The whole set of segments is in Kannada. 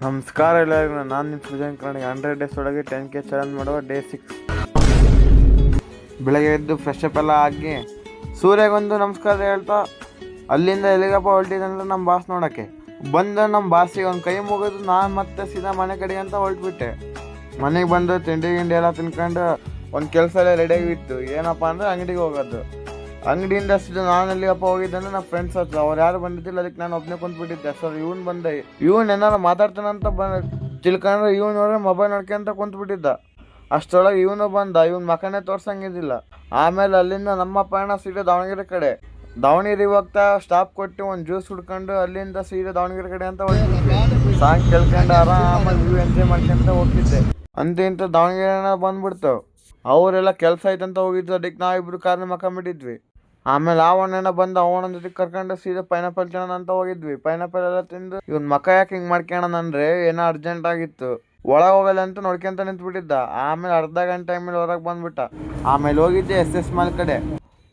ನಮಸ್ಕಾರ ಎಲ್ಲರಿಗೂ. ನಾನು ನಿಮ್ಮ ಸೃಜನ್ ಕರ್ನಾಟಕ 100 ಡೇಸ್ ಒಳಗೆ 10K ಚಾಲೆಂಜ್ ಮಾಡುವ ಡೇ 6. ಬೆಳಗ್ಗೆ ಎದ್ದು ಫ್ರೆಶ್ ಅಪ್ ಎಲ್ಲ ಆಗಿ ಸೂರ್ಯಗೊಂದು ನಮಸ್ಕಾರ ಹೇಳ್ತಾ ಅಲ್ಲಿಂದ ಎಲ್ಲಿಗಪ್ಪ ಹೊರಟಿದ್ದಂದ್ರೆ ನಮ್ಮ ಬಾಸ್ ನೋಡೋಕ್ಕೆ ಬಂದು ನಮ್ಮ ಬಾಸಿಗೆ ಒಂದು ಕೈ ಮುಗಿದು ನಾನು ಮತ್ತೆ ಸೀದಾ ಮನೆ ಕಡೆಗೆ ಅಂತ ಹೊರಟ್ಬಿಟ್ಟೆ. ಮನೆಗೆ ಬಂದು ತಿಂಡಿ ಎಲ್ಲ ತಿನ್ಕೊಂಡು ಒಂದು ಕೆಲಸ ಎಲ್ಲ ರೆಡಿಯಾಗಿತ್ತು. ಏನಪ್ಪ ಅಂದರೆ ಅಂಗಡಿಗೆ ಹೋಗೋದು. ಅಂಗಡಿಯಿಂದ ಸೀದಾ ನಾನು ಎಲ್ಲಿಗಪ್ಪ ಹೋಗಿದ್ದೆ ಅಂದರೆ ನಮ್ಮ ಫ್ರೆಂಡ್ಸ್ ಹತ್ರ ಅವ್ರು ಯಾರು ಬಂದಿದ್ದಿಲ್ಲ. ಅದಕ್ಕೆ ನಾನು ಒಬ್ಬನೇ ಕುಂತ್ಬಿಟ್ಟಿದ್ದೆ. ಸರ್ ಇವನು ಬಂದೆ, ಇವನು ಏನಾರು ಮಾತಾಡ್ತಾನಂತ ತಿಳ್ಕೊಂಡ್ರೆ ಇವನು ನೋಡ್ರೆ ಮೊಬೈಲ್ ನೋಡ್ಕೊಂತ ಕುಂತ್ಬಿಟ್ಟಿದ್ದ. ಅಷ್ಟರೊಳಗೆ ಇವನು ಬಂದ. ಇವನು ಮಕನೇ ತೋರ್ಸಂಗಿದ್ದಿಲ್ಲ. ಆಮೇಲೆ ಅಲ್ಲಿಂದ ನಮ್ಮ ಪಯಣ ಸೀದಾ ದಾವಣಗೆರೆ ಕಡೆ. ದಾವಣಗೆರೆಗೆ ಹೋಗ್ತಾ ಸ್ಟಾಪ್ ಕೊಟ್ಟು ಒಂದು ಜ್ಯೂಸ್ ಹುಡ್ಕೊಂಡು ಅಲ್ಲಿಂದ ಸೀದಾ ದಾವಣಗೆರೆ ಕಡೆ ಅಂತ ಹೋಗ್ತಿದ್ದೆ. ಸಾಂಗ್ ಕೇಳ್ಕೊಂಡು ಆರಾಮಾಗಿ ವ್ಯೂ ಎಂಜಾಯ್ ಮಾಡ್ಕೊಂತ ಹೋಗ್ತಿದ್ದೆ. ಇಂಥ ದಾವಣಗೆರೆನ ಬಂದ್ಬಿಡ್ತು. ಅವರೆಲ್ಲ ಕೆಲಸ ಐತಂತ ಹೋಗಿದ್ದು. ಅದಕ್ಕೆ ನಾವಿಬ್ರು ಕಾರ್ನ ಮಕ್ಕೊಂಬಿಟ್ಟಿದ್ವಿ. ಆಮೇಲೆ ಅವನೇನ ಬಂದು ಅವನ ಜೊತೆ ಕರ್ಕೊಂಡು ಸೀದಾ ಪೈನಾಪಲ್ ತಿನ್ನೋಣ ಅಂತ ಹೋಗಿದ್ವಿ. ಪೈನಾಪಲ್ ಎಲ್ಲ ತಿಂದು ಇವ್ನ ಮಕ್ಕ ಯಾಕೆ ಹಿಂಗೆ ಮಾಡ್ಕೊಳ್ಳೋಣ ಅಂದರೆ ಏನೋ ಅರ್ಜೆಂಟ್ ಆಗಿತ್ತು. ಒಳಗೆ ಹೋಗಲ್ಲ ಅಂತ ನೋಡ್ಕೊಂತ ನಿಂತ್ಬಿಟ್ಟಿದ್ದ. ಆಮೇಲೆ ಅರ್ಧ ಗಂಟೆ ಆಮೇಲೆ ಹೊರಗೆ ಬಂದ್ಬಿಟ್ಟ. ಆಮೇಲೆ ಹೋಗಿದ್ದೆ SS ಮಾಲ್ ಕಡೆ.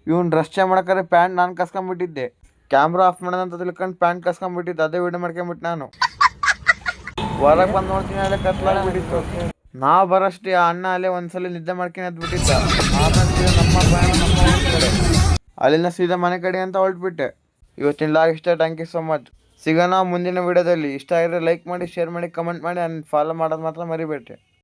ಇವ್ನು ಡ್ರೆಸ್ ಚೇಂಜ್ ಮಾಡೋಕ್ಕಾರೆ ಪ್ಯಾಂಟ್ ನಾನು ಕಸ್ಕೊಂಡ್ಬಿಟ್ಟಿದ್ದೆ. ಕ್ಯಾಮ್ರಾ ಆಫ್ ಮಾಡೋದಂತ ತಿಳ್ಕೊಂಡು ಪ್ಯಾಂಟ್ ಕಸ್ಕೊಂಡ್ಬಿಟ್ಟಿದ್ದೆ. ಅದೇ ವಿಡಿಯೋ ಮಾಡ್ಕೊಂಬಿಟ್ಟು ನಾನು ಹೊರಗೆ ಬಂದು ನೋಡ್ತೀನಿ, ಅಲ್ಲೇ ಕತ್ಲಾಗ್ಬಿಟ್ಟಿತ್ತು. ನಾವು ಬರೋಷ್ಟು ಆ ಅಣ್ಣ ಅಲ್ಲೇ ಒಂದ್ಸಲ ನಿದ್ದೆ ಮಾಡ್ಕೊಂಡು ಎದ್ಬಿಟ್ಟಿದ್ದ. ಆಮೇಲೆ ಸೀದಾ ನಮ್ಮ ಪ್ರಯಾಣ ನಮ್ಮ ಊರ್ ಕಡೆ. ಅಲ್ಲಿಂದ ಸೀದಾ ಮನೆ ಕಡೆ ಅಂತ ಹೊರಟ್ಬಿಟ್ಟೆ. ಇವತ್ತಿನ ಲಾಗ್ ಇಷ್ಟ. Thank you so much. ಸಿಗೋಣ ಮುಂದಿನ ವಿಡಿಯೋದಲ್ಲಿ. ಇಷ್ಟ ಆಗಿದ್ರೆ ಲೈಕ್ ಮಾಡಿ, ಶೇರ್ ಮಾಡಿ, ಕಮೆಂಟ್ ಮಾಡಿ, ಫಾಲೋ ಮಾಡೋದು ಮಾತ್ರ ಮರಿಬೇಡ್ರಿ.